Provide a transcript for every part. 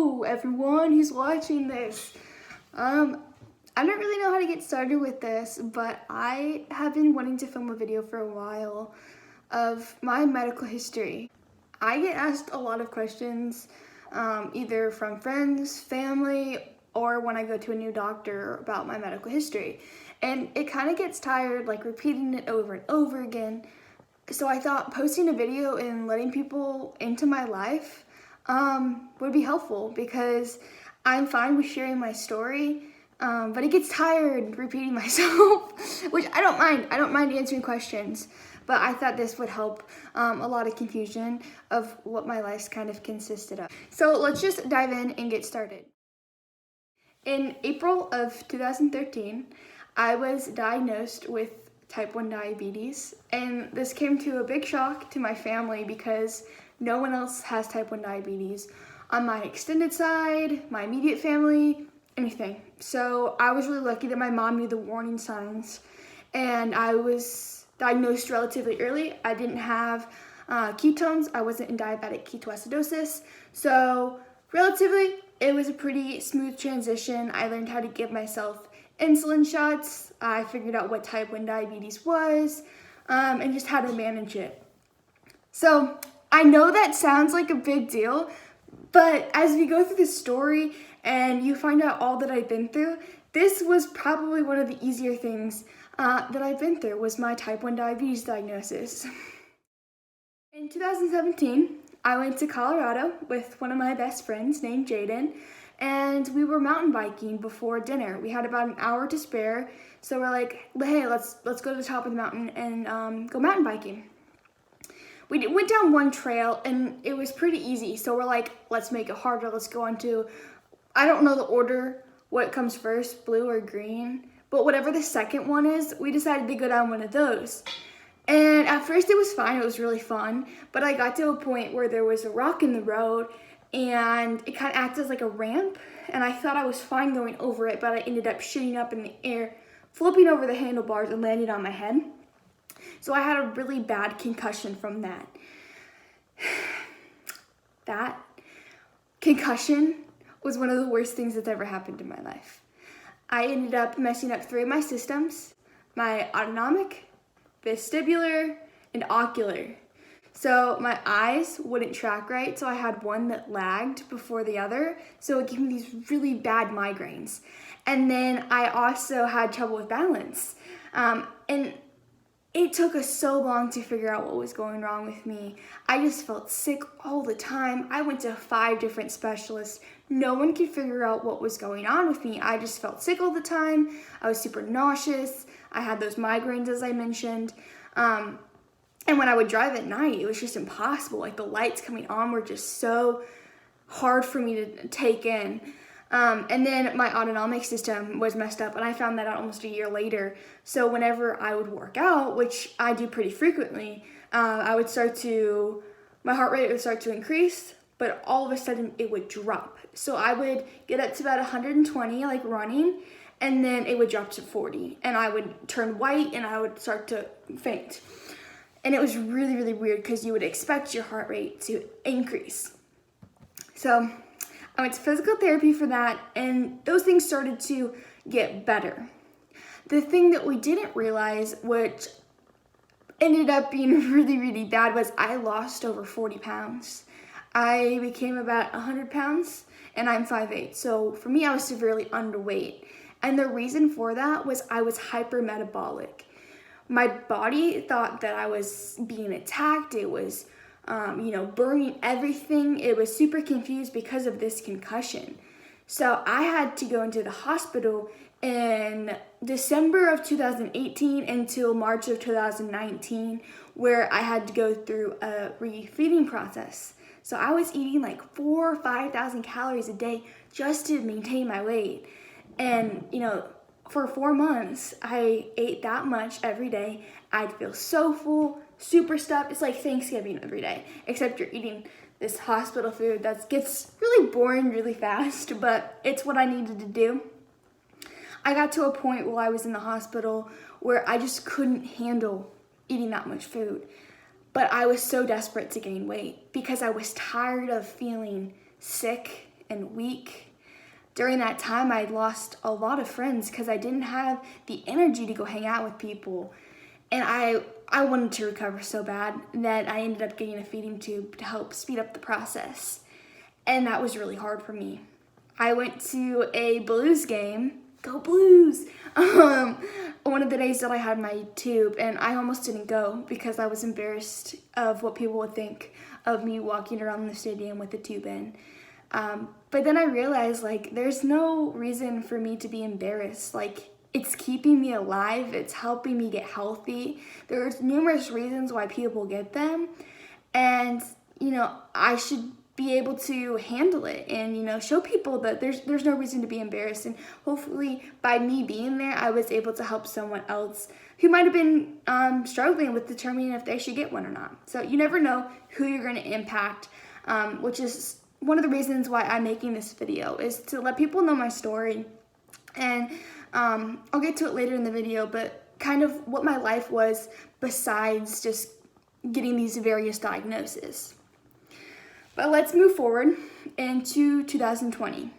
Hello, everyone who's watching this. I don't really know how to get started with this, but I have been wanting to film a video for a while of my medical history. I get asked a lot of questions, either from friends, family, or when I go to a new doctor about my medical history. And it kind of gets tired, like repeating it over and over again. So I thought posting a video and letting people into my life would be helpful, because I'm fine with sharing my story, but it gets tired repeating myself, which I don't mind. I don't mind answering questions, but I thought this would help a lot of confusion of what my life's kind of consisted of. So let's just dive in and get started. In April of 2013, I was diagnosed with type 1 diabetes, and this came to a big shock to my family because no one else has type 1 diabetes on my extended side, my immediate family, anything. So I was really lucky that my mom knew the warning signs, and I was diagnosed relatively early. I didn't have ketones. I wasn't in diabetic ketoacidosis. So relatively, it was a pretty smooth transition. I learned how to give myself insulin shots. I figured out what type 1 diabetes was, and just how to manage it. So I know that sounds like a big deal, but as we go through the story and you find out all that I've been through, this was probably one of the easier things that I've been through, was my type 1 diabetes diagnosis. In 2017, I went to Colorado with one of my best friends named Jaden, and we were mountain biking before dinner. We had about an hour to spare, so we're like, hey, let's go to the top of the mountain and go mountain biking. We went down one trail, and it was pretty easy, so we're like, let's make it harder. Let's go on to, I don't know the order, what comes first, blue or green, but whatever the second one is, we decided to go down one of those. And at first it was fine, it was really fun, but I got to a point where there was a rock in the road, and it kind of acted as like a ramp, and I thought I was fine going over it, but I ended up shooting up in the air, flipping over the handlebars, and landing on my head. So I had a really bad concussion from that. That concussion was one of the worst things that's ever happened in my life. I ended up messing up 3 of my systems: my autonomic, vestibular, and ocular. So my eyes wouldn't track right, so I had one that lagged before the other, so it gave me these really bad migraines. And then I also had trouble with balance. And it took us so long to figure out what was going wrong with me. I just felt sick all the time. I went to 5 different specialists. No one could figure out what was going on with me. I just felt sick all the time. I was super nauseous. I had those migraines, as I mentioned. And when I would drive at night, it was just impossible. Like, the lights coming on were just so hard for me to take in. And then my autonomic system was messed up, and I found that out almost a year later. So whenever I would work out, which I do pretty frequently, my heart rate would start to increase, but all of a sudden it would drop. So I would get up to about 120, like running, and then it would drop to 40, and I would turn white and I would start to faint. And it was really, really weird, because you would expect your heart rate to increase. So I went to physical therapy for that, and those things started to get better. The thing that we didn't realize, which ended up being really, really bad, was I lost over 40 pounds. I became about 100 pounds, and I'm 5'8". So for me, I was severely underweight. And the reason for that was I was hypermetabolic. My body thought that I was being attacked. It was burning everything. It was super confused because of this concussion. So I had to go into the hospital in December of 2018 until March of 2019, where I had to go through a refeeding process. So I was eating like 4,000 or 5,000 calories a day just to maintain my weight. And, for 4 months, I ate that much every day. I'd feel so full, super stuffed. It's like Thanksgiving every day, except you're eating this hospital food that gets really boring really fast, but it's what I needed to do. I got to a point while I was in the hospital where I just couldn't handle eating that much food. But I was so desperate to gain weight because I was tired of feeling sick and weak. During that time, I lost a lot of friends because I didn't have the energy to go hang out with people. And I wanted to recover so bad that I ended up getting a feeding tube to help speed up the process. And that was really hard for me. I went to a Blues game, go Blues, one of the days that I had my tube, and I almost didn't go because I was embarrassed of what people would think of me walking around the stadium with the tube in. But then I realized, like, there's no reason for me to be embarrassed. Like, it's keeping me alive. It's helping me get healthy. There's numerous reasons why people get them. And, you know, I should be able to handle it and, you know, show people that there's no reason to be embarrassed. And hopefully by me being there, I was able to help someone else who might have been struggling with determining if they should get one or not. So you never know who you're going to impact, which is one of the reasons why I'm making this video, is to let people know my story. And I'll get to it later in the video, but kind of what my life was besides just getting these various diagnoses. But let's move forward into 2020.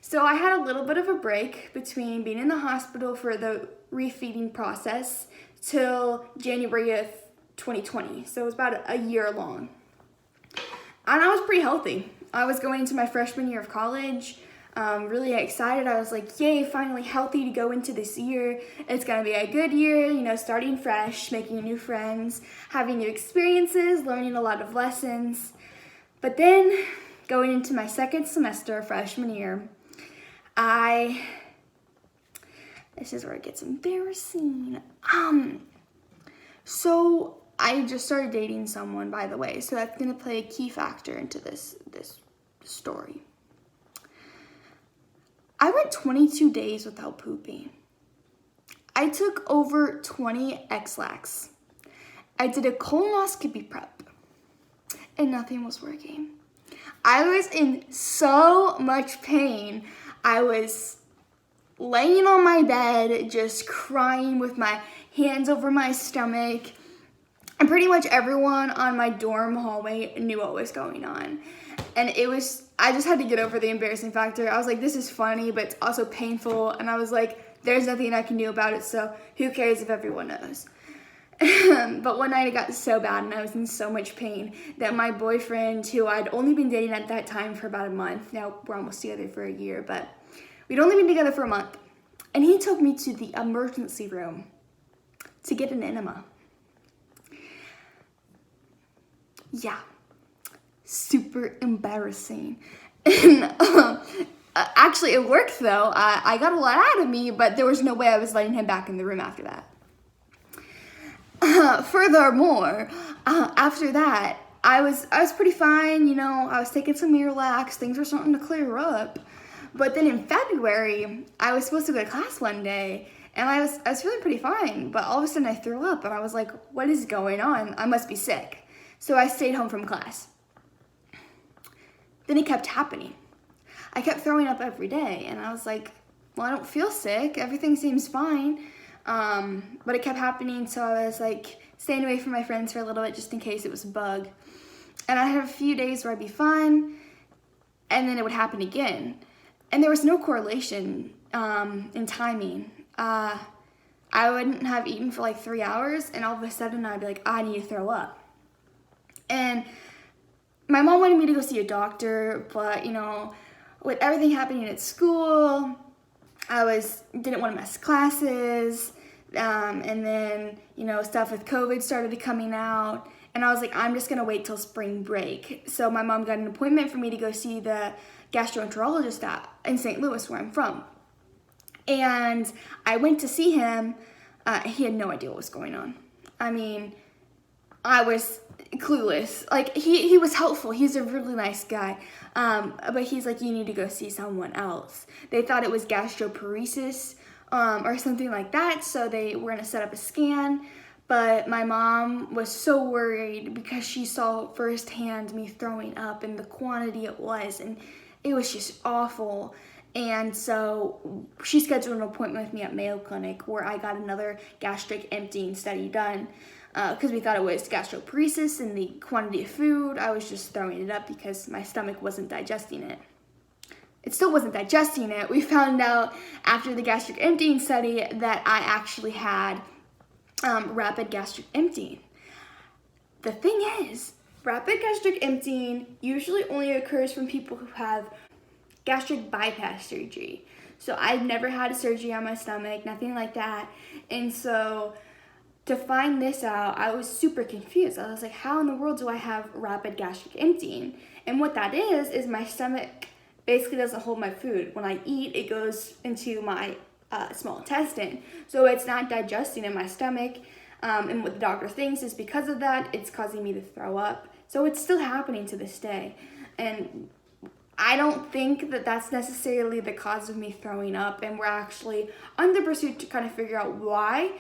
So I had a little bit of a break between being in the hospital for the refeeding process till January of 2020. So it was about a year long. And I was pretty healthy. I was going into my freshman year of college, really excited. I was like, yay, finally healthy to go into this year. It's gonna be a good year, you know, starting fresh, making new friends, having new experiences, learning a lot of lessons. But then, going into my second semester, freshman year, this is where it gets embarrassing. So I just started dating someone, by the way, so that's gonna play a key factor into this story. I went 22 days without pooping. I took over 20 X-Lax. I did a colonoscopy prep. And nothing was working. I was in so much pain. I was laying on my bed, just crying with my hands over my stomach. And pretty much everyone on my dorm hallway knew what was going on. And I just had to get over the embarrassing factor. I was like, this is funny, but it's also painful. And I was like, there's nothing I can do about it, so who cares if everyone knows? But one night it got so bad and I was in so much pain that my boyfriend, who I'd only been dating at that time for about a month, now we're almost together for a year, but we'd only been together for a month, and he took me to the emergency room to get an enema. Yeah, super embarrassing. And actually it worked though. I got a lot out of me, but there was no way I was letting him back in the room after that. Furthermore, after that, I was pretty fine, you know, I was taking some Miralax, things were starting to clear up. But then in February, I was supposed to go to class one day, and I was feeling pretty fine, but all of a sudden I threw up, and I was like, what is going on? I must be sick. So I stayed home from class. Then it kept happening. I kept throwing up every day, and I was like, well, I don't feel sick, everything seems fine. But it kept happening, so I was like staying away from my friends for a little bit just in case it was a bug. And I had a few days where I'd be fine, and then it would happen again. And there was no correlation in timing. I wouldn't have eaten for like 3 hours, and all of a sudden I'd be like, I need to throw up. And my mom wanted me to go see a doctor, but, you know, with everything happening at school, I didn't want to miss classes, and then, you know, stuff with COVID started coming out, and I was like, I'm just going to wait till spring break. So my mom got an appointment for me to go see the gastroenterologist in St. Louis, where I'm from. And I went to see him. He had no idea what was going on. I mean, I was clueless. Like, he was helpful. He's a really nice guy. But he's like, you need to go see someone else. They thought it was gastroparesis or something like that, so they were gonna set up a scan. But my mom was so worried because she saw firsthand me throwing up and the quantity it was, and it was just awful. And so she scheduled an appointment with me at Mayo Clinic where I got another gastric emptying study done because we thought it was gastroparesis and the quantity of food. I was just throwing it up because my stomach wasn't digesting it. it still wasn't digesting it. We found out after the gastric emptying study that I actually had rapid gastric emptying. The thing is, rapid gastric emptying usually only occurs from people who have gastric bypass surgery. So I've never had a surgery on my stomach, nothing like that. And so to find this out, I was super confused. I was like, how in the world do I have rapid gastric emptying? And what that is my stomach basically doesn't hold my food. When I eat, it goes into my small intestine. So it's not digesting in my stomach. And what the doctor thinks is because of that, it's causing me to throw up. So it's still happening to this day. And I don't think that that's necessarily the cause of me throwing up. And we're actually on the pursuit to kind of figure out why.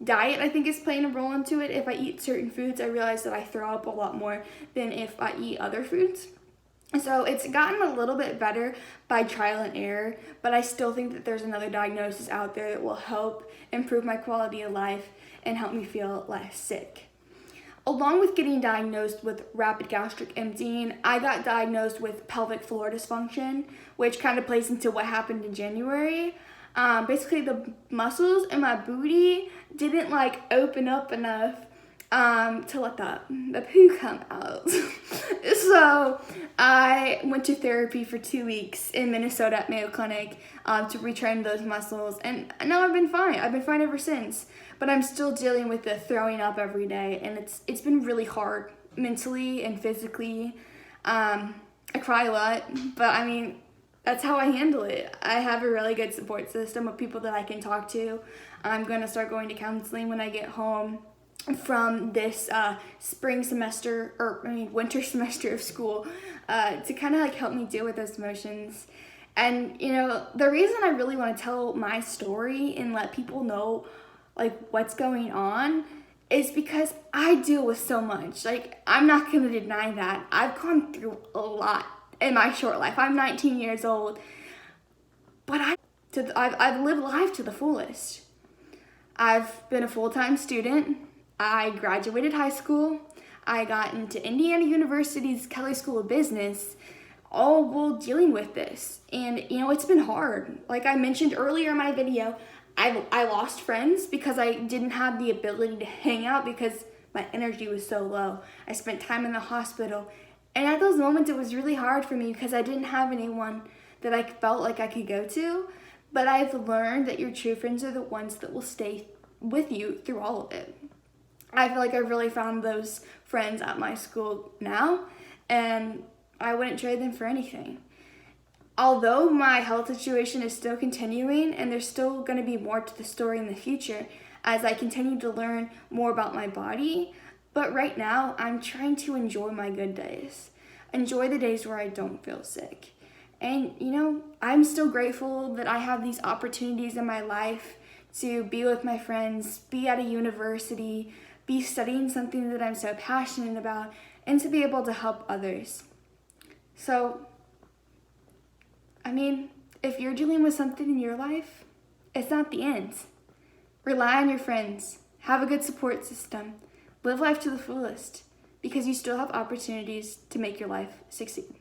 Diet, I think, is playing a role into it. If I eat certain foods, I realize that I throw up a lot more than if I eat other foods. So it's gotten a little bit better by trial and error, but I still think that there's another diagnosis out there that will help improve my quality of life and help me feel less sick. Along with getting diagnosed with rapid gastric emptying, I got diagnosed with pelvic floor dysfunction, which kind of plays into what happened in January. Basically, the muscles in my booty didn't open up enough to let the poo come out. So I went to therapy for 2 weeks in Minnesota at Mayo Clinic to retrain those muscles, and now I've been fine. I've been fine ever since, but I'm still dealing with the throwing up every day, and it's been really hard mentally and physically. I cry a lot, but I mean, that's how I handle it. I have a really good support system of people that I can talk to. I'm going to start going to counseling when I get home from this winter semester of school to kind of help me deal with those emotions. And the reason I really want to tell my story and let people know what's going on is because I deal with so much. I'm not going to deny that. I've gone through a lot in my short life. I'm 19 years old, but I've lived life to the fullest. I've been a full-time student. I graduated high school. I got into Indiana University's Kelley School of Business, all while dealing with this. And, it's been hard. Like I mentioned earlier in my video, I lost friends because I didn't have the ability to hang out because my energy was so low. I spent time in the hospital. And at those moments, it was really hard for me because I didn't have anyone that I felt like I could go to. But I've learned that your true friends are the ones that will stay with you through all of it. I feel like I've really found those friends at my school now, and I wouldn't trade them for anything. Although my health situation is still continuing, and there's still going to be more to the story in the future as I continue to learn more about my body, but right now I'm trying to enjoy my good days. Enjoy the days where I don't feel sick. And, I'm still grateful that I have these opportunities in my life to be with my friends, be at a university, be studying something that I'm so passionate about, and to be able to help others. So, if you're dealing with something in your life, it's not the end. Rely on your friends. Have a good support system. Live life to the fullest, because you still have opportunities to make your life succeed.